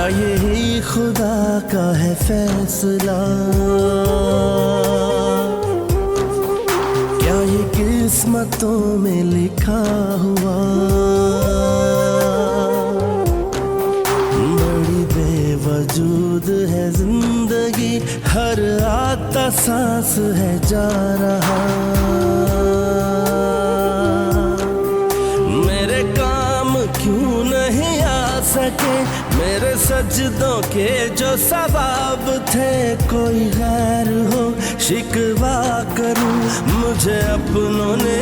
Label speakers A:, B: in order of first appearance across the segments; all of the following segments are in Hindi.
A: यही खुदा का है फैसला, क्या ये किस्मतों में लिखा हुआ। बड़ी बेवजूद है जिंदगी, हर आता सांस है जा रहा। मेरे काम क्यों नहीं आ सके, मेरे सजदों के जो सवाब थे। कोई गैर हो शिकवा करूं, मुझे अपनों ने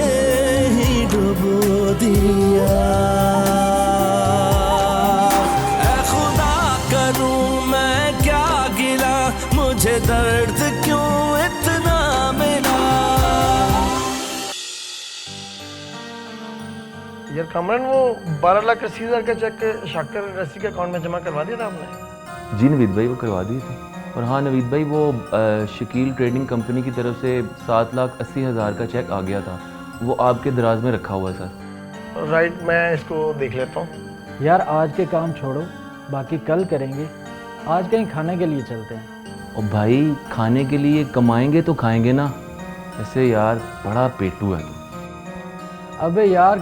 A: ही डुबो दिया। ऐ खुदा करूं मैं क्या गिला, मुझे दर्द क्यों इतना मिला।
B: यार कामरान, वो 12,80,000 का चेक शाकिर रसी के अकाउंट में जमा करवा दिया था आपने?
C: जी नवीद भाई, वो करवा दिए थे। और हाँ नवीद भाई, वो शकील ट्रेडिंग कंपनी की तरफ से 7,80,000 का चेक आ गया था, वो आपके दराज में रखा हुआ है सर।
B: राइट, मैं इसको देख लेता हूँ।
D: यार आज के काम छोड़ो, बाकी कल करेंगे। आज कहीं खाने के लिए चलते हैं।
C: और भाई खाने के लिए कमाएंगे तो खाएंगे ना, ऐसे यार बड़ा पेटू है तू।
D: अबे यार,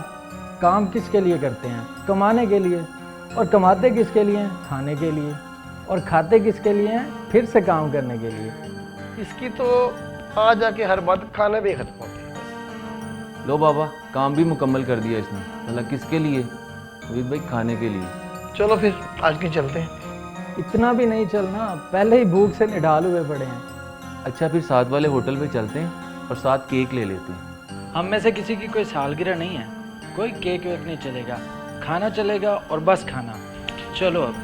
D: काम किसके लिए करते हैं? कमाने के लिए। और कमाते किसके लिए हैं? खाने के लिए। और खाते किसके लिए हैं? फिर से काम करने के लिए।
B: इसकी तो आ जाके हर बात खाने पे खत्म होती है।
C: लो बाबा, काम भी मुकम्मल कर दिया इसने। मतलब किसके लिए? नवीद भाई खाने के लिए।
B: चलो फिर आज कहीं चलते हैं।
D: इतना भी नहीं चलना, पहले ही भूख से निढाल हुए पड़े हैं।
C: अच्छा फिर साथ वाले होटल पे चलते हैं और साथ केक ले लेते हैं।
D: हम में से किसी की कोई सालगिरह नहीं है, कोई केक वेक नहीं चलेगा, खाना चलेगा और बस खाना। चलो अब।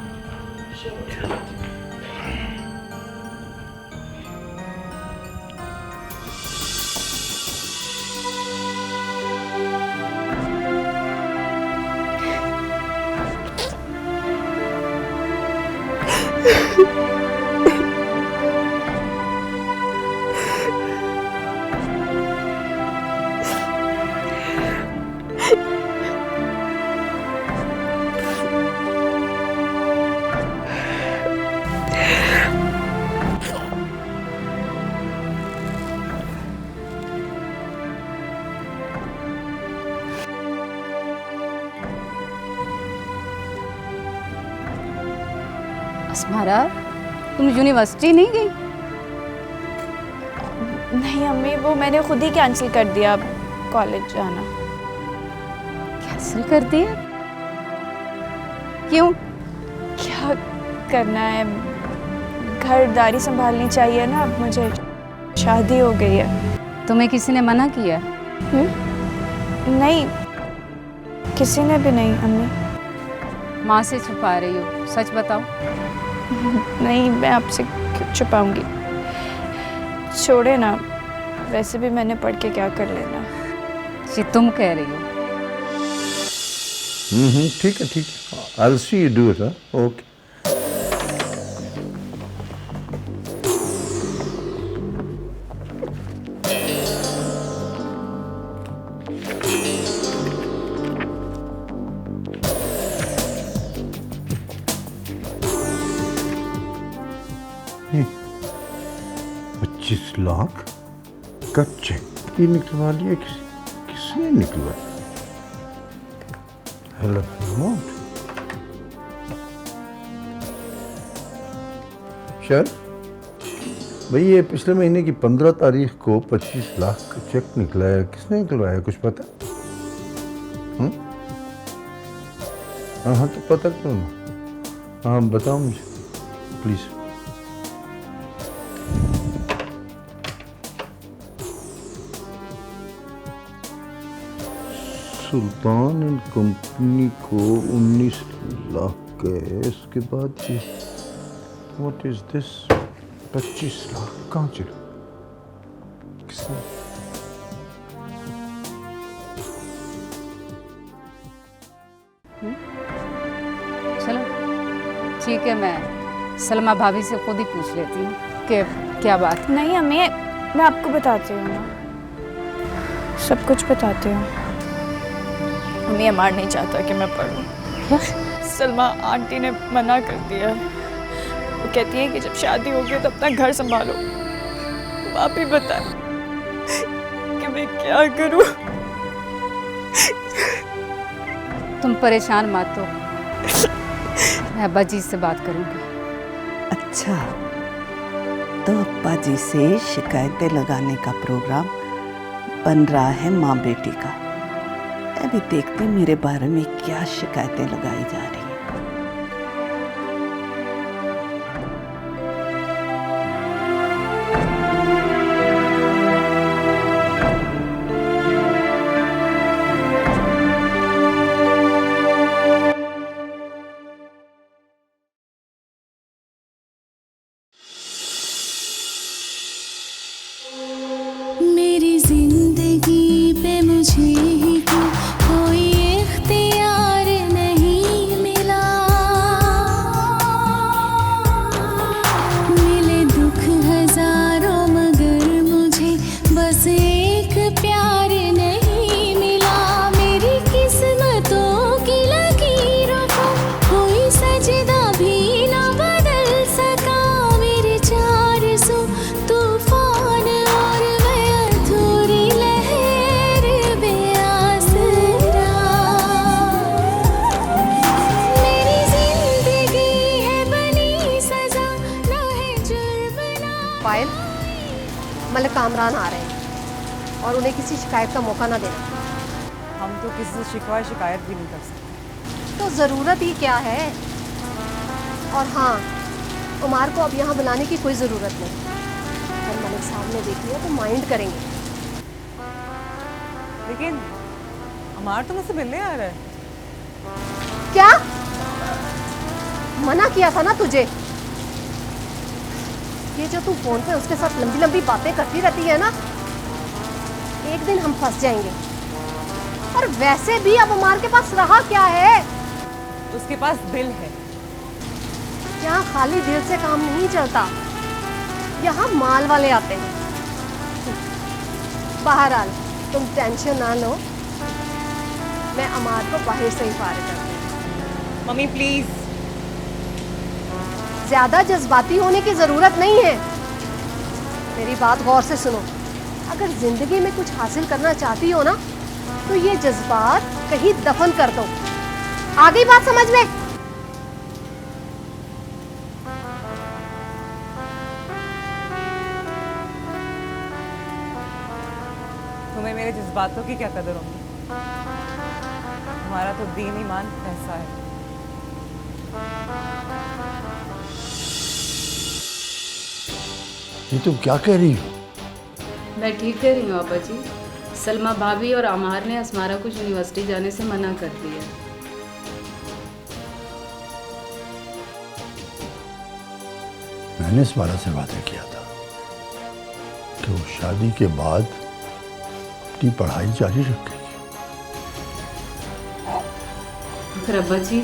E: अस्मारा, तुम यूनिवर्सिटी नहीं गई?
F: नहीं अम्मी, वो मैंने खुद ही कैंसिल कर दिया अब कॉलेज जाना।
E: कैंसिल कर दिया? क्यों?
F: क्या करना है, घरदारी संभालनी चाहिए ना, अब मुझे शादी हो गई है।
E: तुम्हें किसी ने मना किया?
F: नहीं, किसी ने भी नहीं अम्मी।
E: माँ से छुपा रही हो, सच बताओ।
F: नहीं, मैं आपसे क्यों छुपाऊंगी। छोड़े ना, वैसे भी मैंने पढ़ के क्या कर लेना।
E: जी तुम कह रही हो।
G: ठीक है ठीक है, I'll see you do it, huh? Okay. $25 का चेक ये निकलवा लिया, किसने निकलवाया? हेलो अमाउंट सर, भाई ये पिछले महीने की 15 तारीख को 25 लाख का चेक निकला है, किसने निकलवाया कुछ पता? हाँ तो पता क्यों ना? हाँ बताओ मुझे प्लीज। सुल्तान एंड कंपनी को 19 लाख गए, इसके बाद जी व्हाट इज दिस? 25 लाख कहाँ चला? किसने?
E: चलो ठीक है, मैं सलमा भाभी से खुद ही पूछ लेती हूँ कि क्या बात।
F: नहीं अम्मी, मैं आपको बताती हूँ ना, सब कुछ बताती हूँ। अम्मी अमार नहीं चाहता कि मैं पढ़ूँ। सलमा आंटी ने मना कर दिया है। वो कहती है कि जब शादी होगी तो अपना घर संभालो। आप ही बताएं कि मैं क्या करूं।
E: तुम परेशान मत हो, मैं अब्बा जी से बात करूंगी।
H: अच्छा, तो अप्पा जी से शिकायतें लगाने का प्रोग्राम बन रहा है माँ बेटी का। मैं भी देखती हूँ मेरे बारे में क्या शिकायतें लगाई जा रही हैं।
I: मेरी जिंदगी पे मुझे ही कोई इख्तियार नहीं मिला। मिले दुख हजारों मगर मुझे बस एक प्यार नहीं मिला। मेरी किस्मतों की लकीरों को कोई सजदा भी ना बदल सका। मेरे 400 तूफान और मैं अधूरी लहर बेआसरा। मेरी जिंदगी है बनी सजा, ना है जुर्म ना।
J: पायल, मलिक कामरान आ रहे हैं और उन्हें किसी शिकायत का मौका ना देना।
K: हम तो किसी से शिकायत भी नहीं कर सकते।
J: तो ज़रूरत ही क्या है। और हाँ, उमार को अब यहाँ बुलाने की कोई ज़रूरत नहीं। अगर मलिक साहब ने देख लिया तो माइंड करेंगे।
K: लेकिन हमार तो मुझसे मिलने आ रहा है।
J: क्या मना किया था ना तुझे। ये जो तू फोन पे उसके साथ लंबी लंबी बातें करती रहती है ना, एक दिन हम फंस जाएंगे। और वैसे भी अब उमार के पास रहा क्या है।
K: उसके पास दिल है।
J: यहाँ खाली दिल से काम नहीं चलता, यहाँ माल वाले आते हैं। बहरहाल तुम टेंशन ना लो, मैं अमार को बाहर से ही फारिग कर दूंगी।
K: Mummy please.
J: ज्यादा जज्बाती होने की जरूरत नहीं है। मेरी बात गौर से सुनो। अगर जिंदगी में कुछ हासिल करना चाहती हो ना, तो ये जज्बात कहीं दफन कर दो। आ गई बात समझ में?
K: तुम्हें मेरे जज्बातों की क्या कदर होगी। हमारा तो दीन ईमान पैसा है।
G: ये तुम क्या कह रही हो?
E: मैं ठीक कह रही हूँ अब्बा जी। सलमा भाभी और अमार ने असमारा को यूनिवर्सिटी जाने से मना कर दिया।
G: मैंने अस्मारा से वादा किया था कि वो शादी के बाद अपनी पढ़ाई जारी रखेगी।
E: मगर अब्बा जी,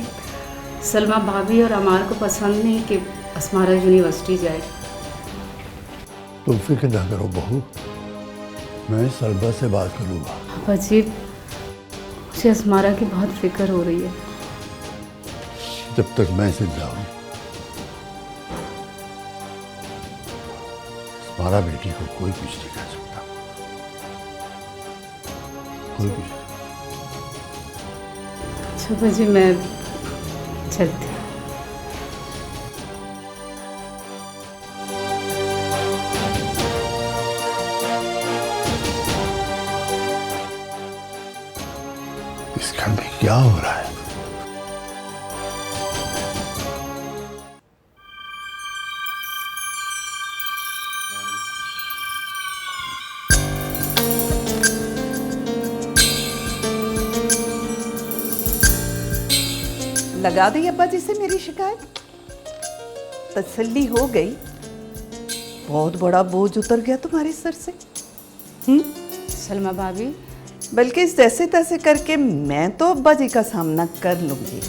E: सलमा भाभी और अमार को पसंद नहीं कि असमारा यूनिवर्सिटी जाए।
G: तुम फिक्र ना करो बहू, मैं सलमा से बात करूंगा।
E: अब्बा जी, मुझे असमारा की बहुत फिक्र हो रही है।
G: जब तक मैं जिंदा हूं, हमारा बेटी को कोई कुछ नहीं कर सकता। कोई कुछ।
E: अच्छा अब्बा जी, मैं चलती हूँ।
G: इस घर में क्या हो रहा है?
H: लगा दी अब्बा जी से मेरी शिकायत। तसल्ली हो गई। बहुत बड़ा बोझ उतर गया तुम्हारे सर से।
E: सलमा भाभी,
H: बल्कि जैसे तैसे करके मैं तो अब्बा जी का सामना कर लूंगी,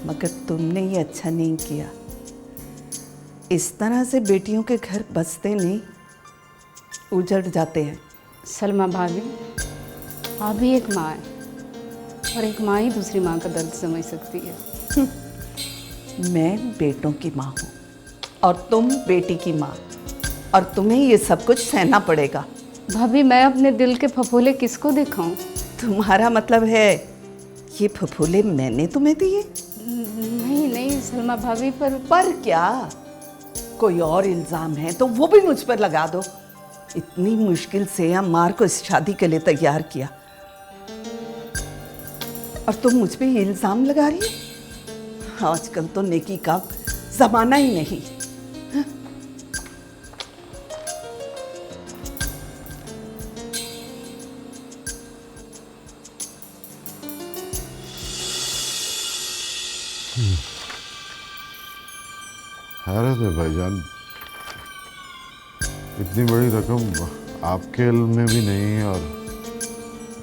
H: मगर तुमने ये अच्छा नहीं किया। इस तरह से बेटियों के घर बसते नहीं, उजड़ जाते हैं।
E: सलमा भाभी, आप भी एक माँ है और एक माँ ही दूसरी माँ का दर्द समझ सकती है।
H: मैं बेटों की माँ हूँ और तुम बेटी की माँ, और तुम्हें ये सब कुछ सहना पड़ेगा।
E: भाभी मैं अपने दिल के फफोले किसको दिखाऊं?
H: तुम्हारा मतलब है ये फफोले मैंने तुम्हें दिए?
E: नहीं नहीं सलमा भाभी,
H: पर क्या? कोई और इल्जाम है तो वो भी मुझ पर लगा दो। इतनी मुश्किल से अम्मार को इस शादी के लिए तैयार किया और तुम मुझ पे ये इल्जाम लगा रही है? आजकल तो नेकी का जमाना ही नहीं।
G: हैरत है भाईजान, इतनी बड़ी रकम आपके इल्म में भी नहीं है और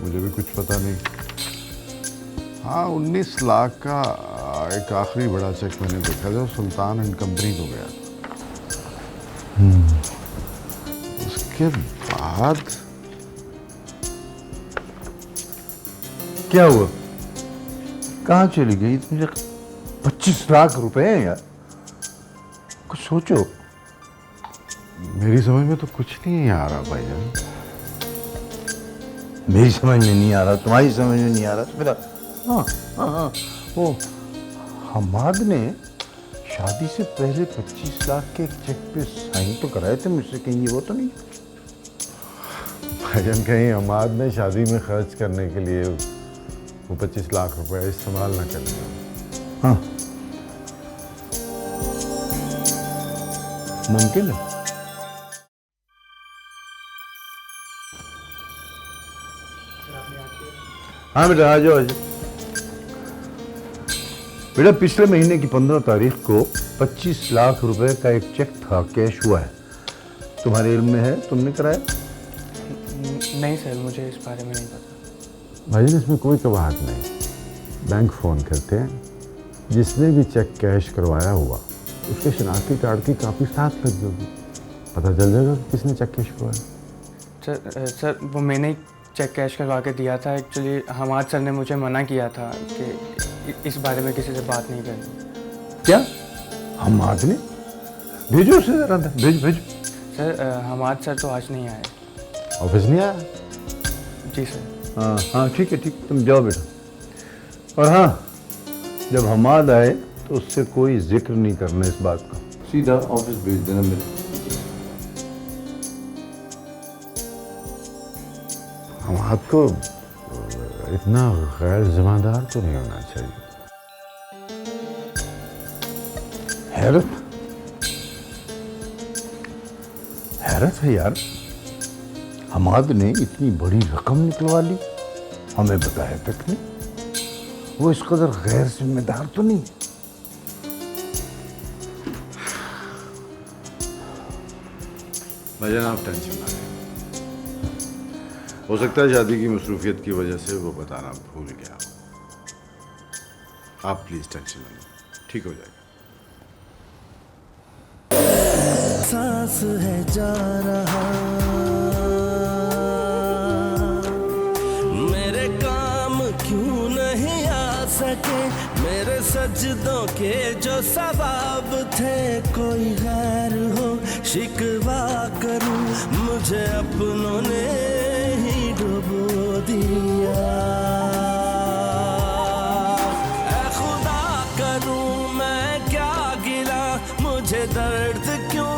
G: मुझे भी कुछ पता नहीं। हाँ, 19 लाख का एक आखिरी बड़ा चेक मैंने देखा जो सुल्तान एंड कंपनी को गया था। उसके बाद
L: क्या हुआ? कहाँ चली गई? मुझे 25 लाख रुपए हैं यार, कुछ सोचो।
G: मेरी समझ में तो कुछ नहीं आ रहा भाईजान।
L: मेरी समझ में नहीं आ रहा, तुम्हारी समझ में नहीं आ रहा तो मेरा। हाँ हाँ हाँ, वो हमाद ने शादी से पहले 25 लाख के एक चेक पे साइन तो कराए थे मुझसे, कहीं ये वो तो नहीं?
G: भाईजान कहीं हमाद ने शादी में खर्च करने के लिए वो 25 लाख रुपए इस्तेमाल ना कर लिया?
L: हाँ, मुमकिन है। हाँ बेटा, आ जाओ आ जाओ। बेटा, पिछले महीने की 15 तारीख को 25 लाख रुपए का एक चेक था, कैश हुआ है। तुम्हारे इल्म में है? तुमने कराया?
M: नहीं सर, मुझे इस बारे में नहीं पता।
G: भाईजान इसमें कोई कबाहट नहीं। बैंक फ़ोन करते हैं, जिसने भी चेक कैश करवाया हुआ उसके शनाख्ती कार्ड की कापी साथ लग जाएगी, पता चल जाएगा किसने चेक कैश करवाया।
M: सर वो मैंने ही चेक कैश करवा के दिया था। एक्चुअली हमाद सर ने मुझे मना किया था कि इस बारे में किसी से बात नहीं करनी।
L: क्या हमाद ने? भेजो उसे जरा, भेजो।
M: सर हमाद सर तो आज नहीं आए।
G: ऑफिस नहीं आया?
M: जी सर।
L: हाँ हाँ, ठीक है, तुम जाओ बेटा। और हाँ, जब हमाद आए तो उससे कोई जिक्र नहीं करना इस बात का, सीधा ऑफिस भेज देना मेरे।
G: हमाद को इतना गैर जिम्मेदार तो नहीं होना चाहिए।
L: हैरत है यार, हमाद ने इतनी बड़ी रकम निकलवा ली, हमें बताया तक नहीं। वो इस कदर गैर जिम्मेदार तो नहीं।
G: भाईजान आप टेंशन ना लें, हो सकता है शादी की मसरूफियत की वजह से वो बताना भूल गया। आप प्लीज टेंशन ना लें, ठीक हो जाएगा।
A: सांस है जा रहा, मेरे काम क्यों नहीं आ सके, मेरे सजदों के जो सवाब थे, कोई गैर हो शिकवा करूं, मुझे अपनों ने ही डुबो दिया। ऐ खुदा करूं मैं क्या गिला, मुझे दर्द क्यों